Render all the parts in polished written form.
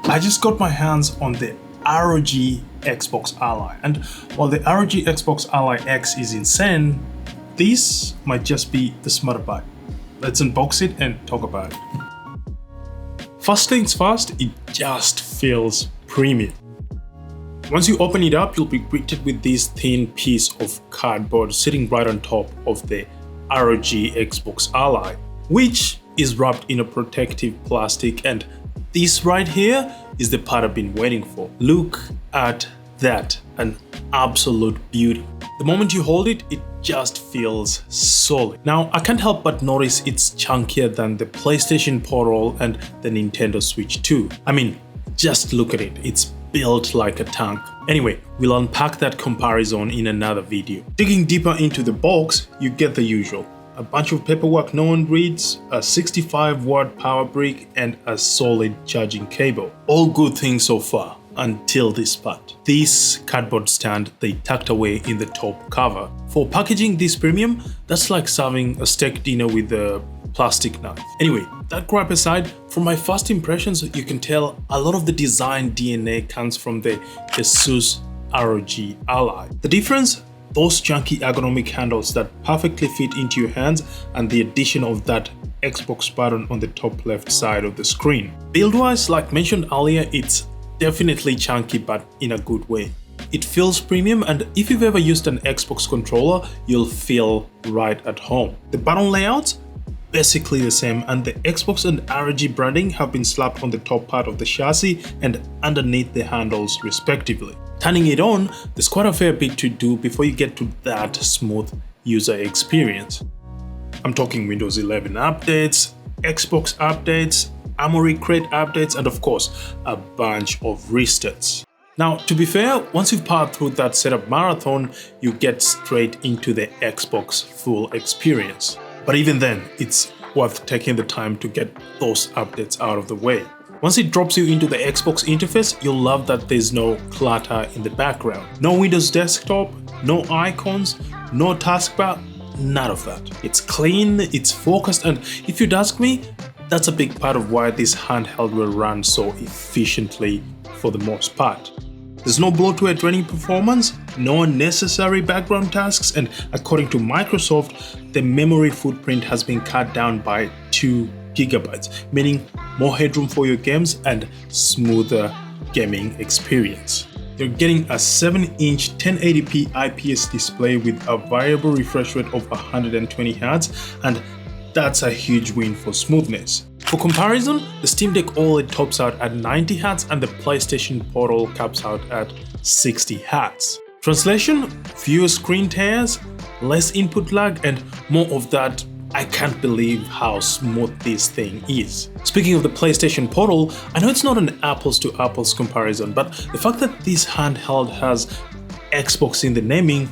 I just got my hands on the ROG Xbox Ally, and while the ROG Xbox Ally X is insane, this might just be the smarter buy. Let's unbox it and talk about it. First things first, it just feels premium. Once you open it up, you'll be greeted with this thin piece of cardboard sitting right on top of the ROG Xbox Ally, which is wrapped in a protective plastic, and this right here is the part I've been waiting for. Look at that, an absolute beauty. The moment you hold it, it just feels solid. Now, I can't help but notice it's chunkier than the PlayStation Portal and the Nintendo Switch 2. I mean, just look at it, it's built like a tank. Anyway, we'll unpack that comparison in another video. Digging deeper into the box, you get the usual. A bunch of paperwork no one reads, a 65-watt power brick, and a solid charging cable. All good things so far, until this part. This cardboard stand they tucked away in the top cover. For packaging this premium, that's like serving a steak dinner with a plastic knife. Anyway, that crap aside, from my first impressions, you can tell a lot of the design DNA comes from the ASUS ROG Ally. The difference? Those chunky ergonomic handles that perfectly fit into your hands, and the addition of that Xbox button on the top left side of the screen. Build-wise, like mentioned earlier, it's definitely chunky, but in a good way. It feels premium, and if you've ever used an Xbox controller, you'll feel right at home. The button layouts? Basically the same, and the Xbox and ROG branding have been slapped on the top part of the chassis and underneath the handles respectively. Turning it on, there's quite a fair bit to do before you get to that smooth user experience. I'm talking Windows 11 updates, Xbox updates, Armory Crate updates, and of course, a bunch of restarts. Now, to be fair, once you've powered through that setup marathon, you get straight into the Xbox full experience. But even then, it's worth taking the time to get those updates out of the way. Once it drops you into the Xbox interface, you'll love that there's no clutter in the background. No Windows desktop, no icons, no taskbar, none of that. It's clean, it's focused, and if you'd ask me, that's a big part of why this handheld will run so efficiently for the most part. There's no bloatware draining performance, no unnecessary background tasks, and according to Microsoft, the memory footprint has been cut down by 2 GB, meaning more headroom for your games and smoother gaming experience. You're getting a 7-inch 1080p IPS display with a variable refresh rate of 120 Hz, and that's a huge win for smoothness. For comparison, the Steam Deck OLED tops out at 90 Hz and the PlayStation Portal caps out at 60 Hz. Translation? Fewer screen tears, less input lag, and more of that I can't believe how smooth this thing is. Speaking of the PlayStation Portal, I know it's not an apples to apples comparison, but the fact that this handheld has Xbox in the naming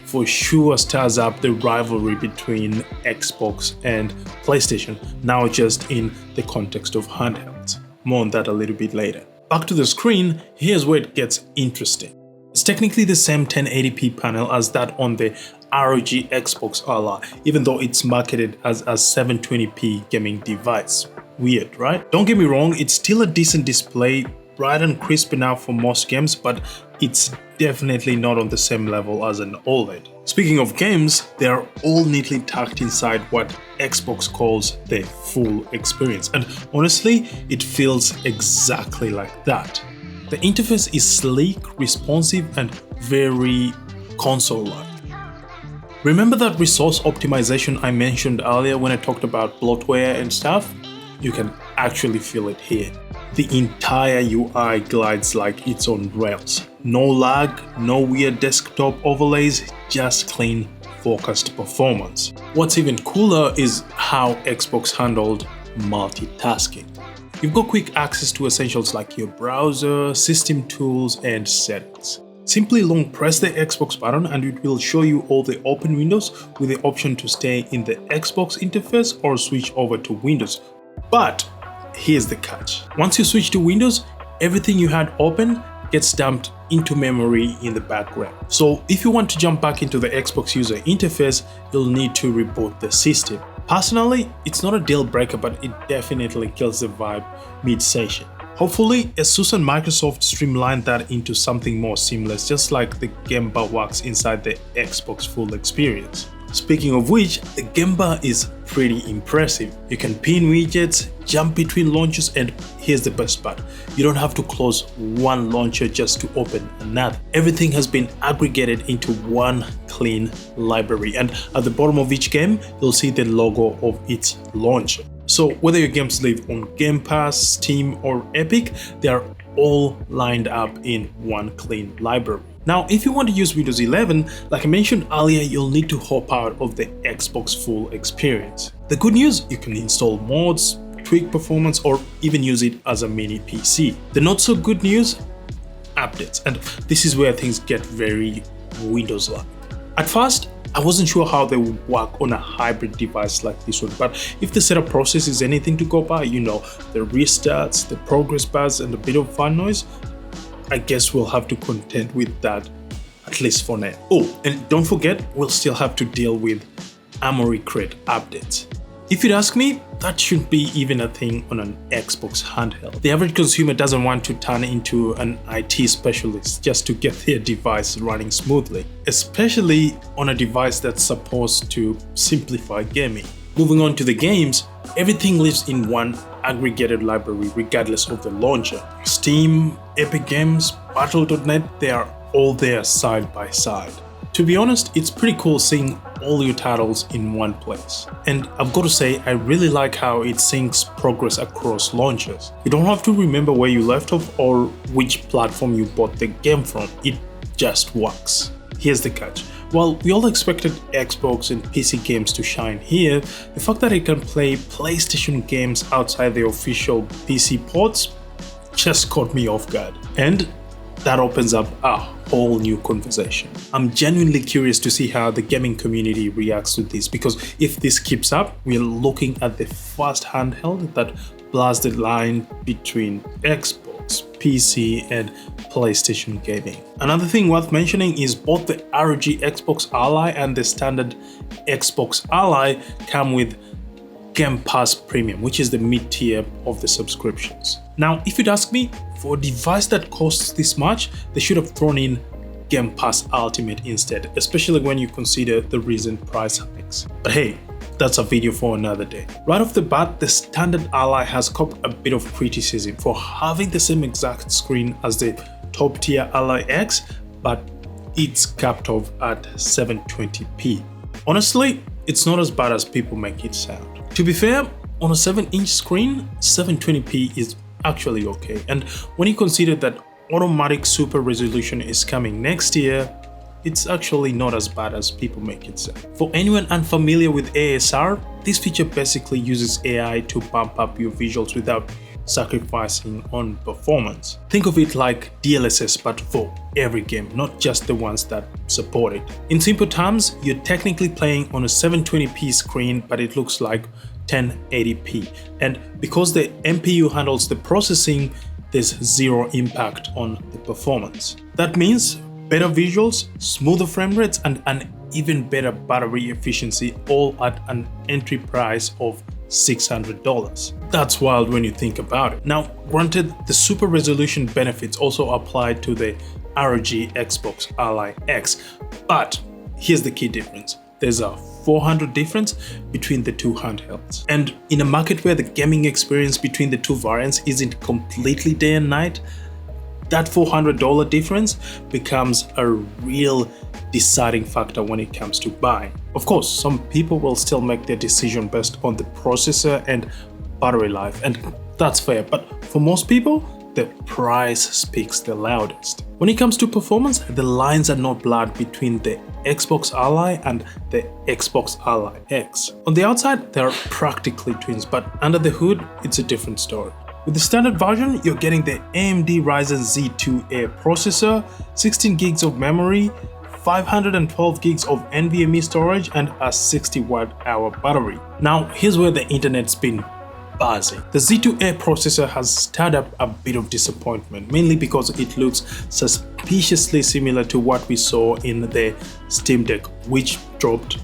for sure stirs up the rivalry between Xbox and PlayStation, now just in the context of handhelds. More on that a little bit later. Back to the screen, here's where it gets interesting. It's technically the same 1080p panel as that on the ROG Xbox Ally, even though it's marketed as a 720p gaming device. Weird, right? Don't get me wrong, it's still a decent display, bright and crisp enough for most games, but it's definitely not on the same level as an OLED. Speaking of games, they are all neatly tucked inside what Xbox calls the full experience, and honestly, it feels exactly like that. The interface is sleek, responsive, and very console-like. Remember that resource optimization I mentioned earlier when I talked about bloatware and stuff? You can actually feel it here. The entire UI glides like it's on rails. No lag, no weird desktop overlays, just clean, focused performance. What's even cooler is how Xbox handled multitasking. You've got quick access to essentials like your browser, system tools, and settings. Simply long press the Xbox button and it will show you all the open windows with the option to stay in the Xbox interface or switch over to Windows. But here's the catch. Once you switch to Windows, everything you had open gets dumped into memory in the background. So if you want to jump back into the Xbox user interface, you'll need to reboot the system. Personally, it's not a deal breaker, but it definitely kills the vibe mid-session. Hopefully, ASUS and Microsoft streamlined that into something more seamless, just like the game bar works inside the Xbox Full experience. Speaking of which, the game bar is pretty impressive. You can pin widgets, jump between launchers, and here's the best part. You don't have to close one launcher just to open another. Everything has been aggregated into one clean library, and at the bottom of each game, you'll see the logo of its launcher. So whether your games live on Game Pass, Steam, or Epic, they are all lined up in one clean library. Now, if you want to use Windows 11, like I mentioned earlier, you'll need to hop out of the Xbox Full experience. The good news, you can install mods, tweak performance, or even use it as a mini PC. The not so good news, updates, and this is where things get very Windows-like. At first, I wasn't sure how they would work on a hybrid device like this one, but if the setup process is anything to go by, you know, the restarts, the progress bars, and a bit of fan noise, I guess we'll have to contend with that, at least for now. Oh, and don't forget, we'll still have to deal with Armory Crate updates. If you'd ask me, that shouldn't be even a thing on an Xbox handheld. The average consumer doesn't want to turn into an IT specialist just to get their device running smoothly, especially on a device that's supposed to simplify gaming. Moving on to the games, everything lives in one aggregated library regardless of the launcher. Steam, Epic Games, Battle.net, they are all there side by side. To be honest, it's pretty cool seeing all your titles in one place. And I've got to say, I really like how it syncs progress across launchers. You don't have to remember where you left off or which platform you bought the game from, it just works. Here's the catch. While we all expected Xbox and PC games to shine here, the fact that it can play PlayStation games outside the official PC ports just caught me off guard. And that opens up a whole new conversation. I'm genuinely curious to see how the gaming community reacts to this, because if this keeps up, we're looking at the first handheld that blurs the line between Xbox, PC, and PlayStation gaming. Another thing worth mentioning is both the ROG Xbox Ally and the standard Xbox Ally come with Game Pass Premium, which is the mid-tier of the subscriptions. Now, if you'd ask me, for a device that costs this much, they should have thrown in Game Pass Ultimate instead, especially when you consider the recent price hikes. But hey, that's a video for another day. Right off the bat, the standard Ally has copped a bit of criticism for having the same exact screen as the top tier Ally X, but it's capped off at 720p. Honestly, it's not as bad as people make it sound. To be fair, on a 7-inch screen, 720p is actually okay, and when you consider that automatic super resolution is coming next year, it's actually not as bad as people make it sound. For anyone unfamiliar with ASR, this feature basically uses AI to bump up your visuals without sacrificing on performance. Think of it like DLSS but for every game, not just the ones that support it. In simple terms, you're technically playing on a 720p screen, but it looks like 1080p, and because the NPU handles the processing, there's zero impact on the performance. That means better visuals, smoother frame rates, and an even better battery efficiency, all at an entry price of $600. That's wild when you think about it. Now, granted, the super resolution benefits also apply to the ROG Xbox Ally X, but here's the key difference. There's a $400 difference between the two handhelds. And in a market where the gaming experience between the two variants isn't completely day and night, that $400 difference becomes a real deciding factor when it comes to buying. Of course, some people will still make their decision based on the processor and battery life, and that's fair, but for most people, the price speaks the loudest. When it comes to performance, the lines are not blurred between the Xbox Ally and the Xbox Ally X. On the outside, they are practically twins, but under the hood, it's a different story. With the standard version, you're getting the AMD Ryzen Z2A processor, 16 gigs of memory, 512 gigs of NVMe storage, and a 60-watt-hour battery. Now, here's where the internet's been buzzing. The Z2A processor has stirred up a bit of disappointment, mainly because it looks suspiciously similar to what we saw in the Steam Deck, which dropped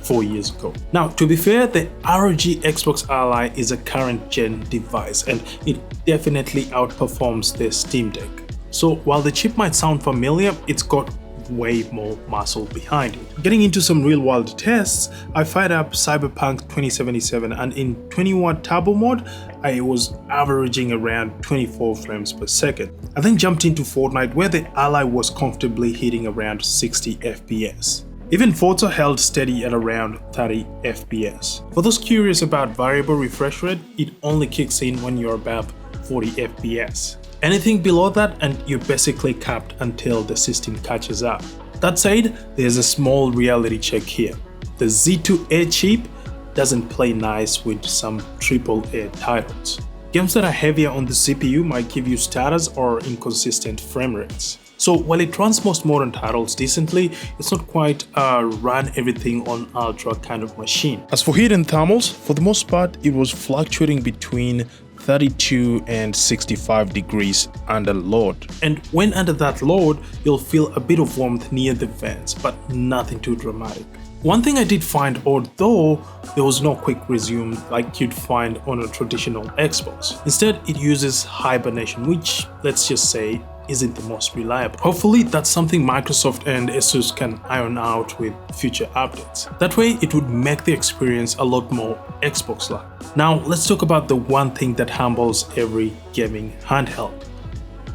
4 years ago. Now, to be fair, the ROG Xbox Ally is a current gen device and it definitely outperforms the Steam Deck. So while the chip might sound familiar, it's got way more muscle behind it. Getting into some real-world tests, I fired up Cyberpunk 2077 and in 20W turbo mode, I was averaging around 24 frames per second. I then jumped into Fortnite where the Ally was comfortably hitting around 60 FPS. Even Forza held steady at around 30 FPS. For those curious about variable refresh rate, it only kicks in when you're above 40 FPS. Anything below that and you're basically capped until the system catches up. That said, there's a small reality check here. The Z2A chip doesn't play nice with some AAA titles. Games that are heavier on the CPU might give you stutters or inconsistent frame rates. So while it runs most modern titles decently, it's not quite a run everything on ultra kind of machine. As for heat and thermals, for the most part, it was fluctuating between 32 and 65 degrees under load. And when under that load, you'll feel a bit of warmth near the vents, but nothing too dramatic. One thing I did find odd though, there was no quick resume like you'd find on a traditional Xbox. Instead, it uses hibernation, which, let's just say, isn't the most reliable. Hopefully that's something Microsoft and Asus can iron out with future updates. That way it would make the experience a lot more Xbox-like. Now let's talk about the one thing that humbles every gaming handheld: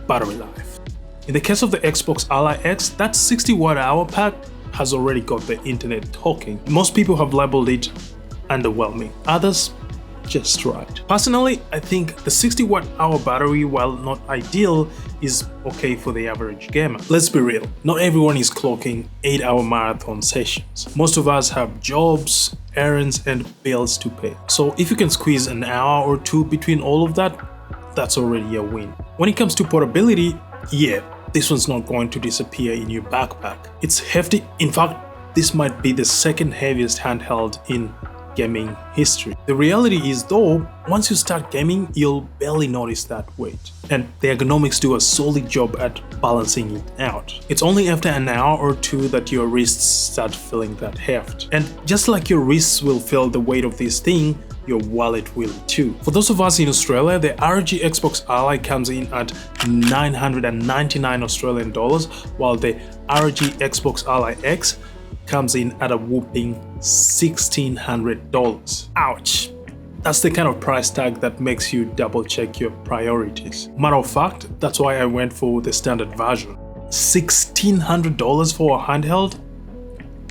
battery life. In the case of the Xbox Ally X, that 60Wh pack has already got the internet talking. Most people have labeled it underwhelming, others just right. Personally, I think the 60Wh battery, while not ideal, is okay for the average gamer. Let's be real, not everyone is clocking 8-hour marathon sessions. Most of us have jobs, errands, and bills to pay. So if you can squeeze an hour or two between all of that, that's already a win. When it comes to portability, yeah, this one's not going to disappear in your backpack. It's hefty. In fact, this might be the second heaviest handheld in gaming history. The reality is though, once you start gaming, you'll barely notice that weight. And the ergonomics do a solid job at balancing it out. It's only after an hour or two that your wrists start feeling that heft. And just like your wrists will feel the weight of this thing, your wallet will too. For those of us in Australia, the ROG Xbox Ally comes in at 999 Australian dollars, while the ROG Xbox Ally X comes in at a whooping $1,600. Ouch! That's the kind of price tag that makes you double check your priorities. Matter of fact, that's why I went for the standard version. $1,600 for a handheld?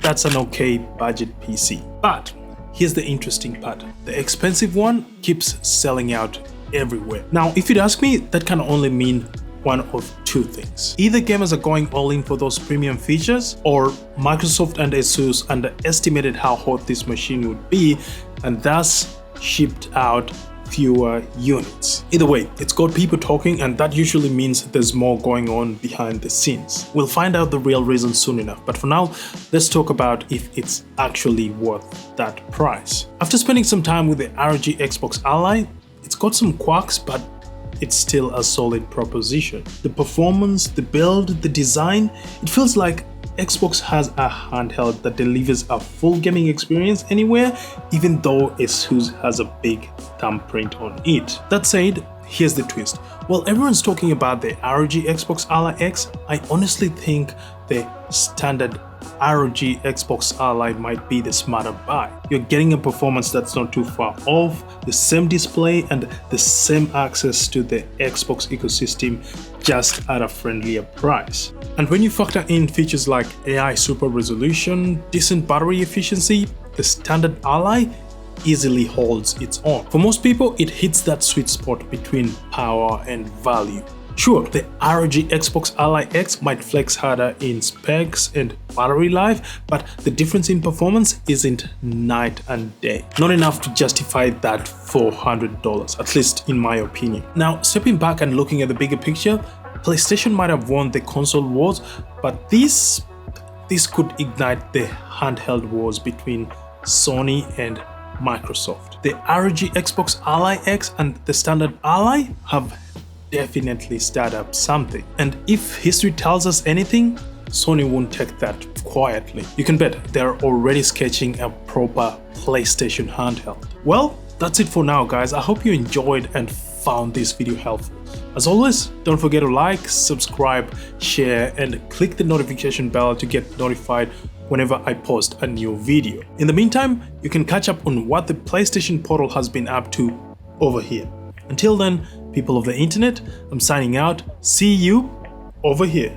That's an okay budget PC. But here's the interesting part. The expensive one keeps selling out everywhere. Now, if you'd ask me, that can only mean one of two things. Either gamers are going all in for those premium features, or Microsoft and Asus underestimated how hot this machine would be and thus shipped out fewer units. Either way, it's got people talking, and that usually means there's more going on behind the scenes. We'll find out the real reason soon enough, but for now, let's talk about if it's actually worth that price. After spending some time with the ROG Xbox Ally, it's got some quirks, but it's still a solid proposition. The performance, the build, the design, it feels like Xbox has a handheld that delivers a full gaming experience anywhere, even though Asus has a big thumbprint on it. That said, here's the twist. While everyone's talking about the ROG Xbox Ally X, I honestly think the standard ROG Xbox Ally might be the smarter buy. You're getting a performance that's not too far off, the same display and the same access to the Xbox ecosystem, just at a friendlier price. And when you factor in features like AI super resolution, decent battery efficiency, the standard Ally easily holds its own. For most people, it hits that sweet spot between power and value. Sure, the ROG Xbox Ally X might flex harder in specs and battery life, but the difference in performance isn't night and day. Not enough to justify that $400, at least in my opinion. Now, stepping back and looking at the bigger picture, PlayStation might have won the console wars, but this could ignite the handheld wars between Sony and Microsoft. The ROG Xbox Ally X and the standard Ally have definitely stirred up something. And if history tells us anything, Sony won't take that quietly. You can bet they're already sketching a proper PlayStation handheld. Well, that's it for now, guys. I hope you enjoyed and found this video helpful. As always, don't forget to like, subscribe, share, and click the notification bell to get notified whenever I post a new video. In the meantime, you can catch up on what the PlayStation Portal has been up to over here. Until then, people of the internet, I'm signing out. See you over here.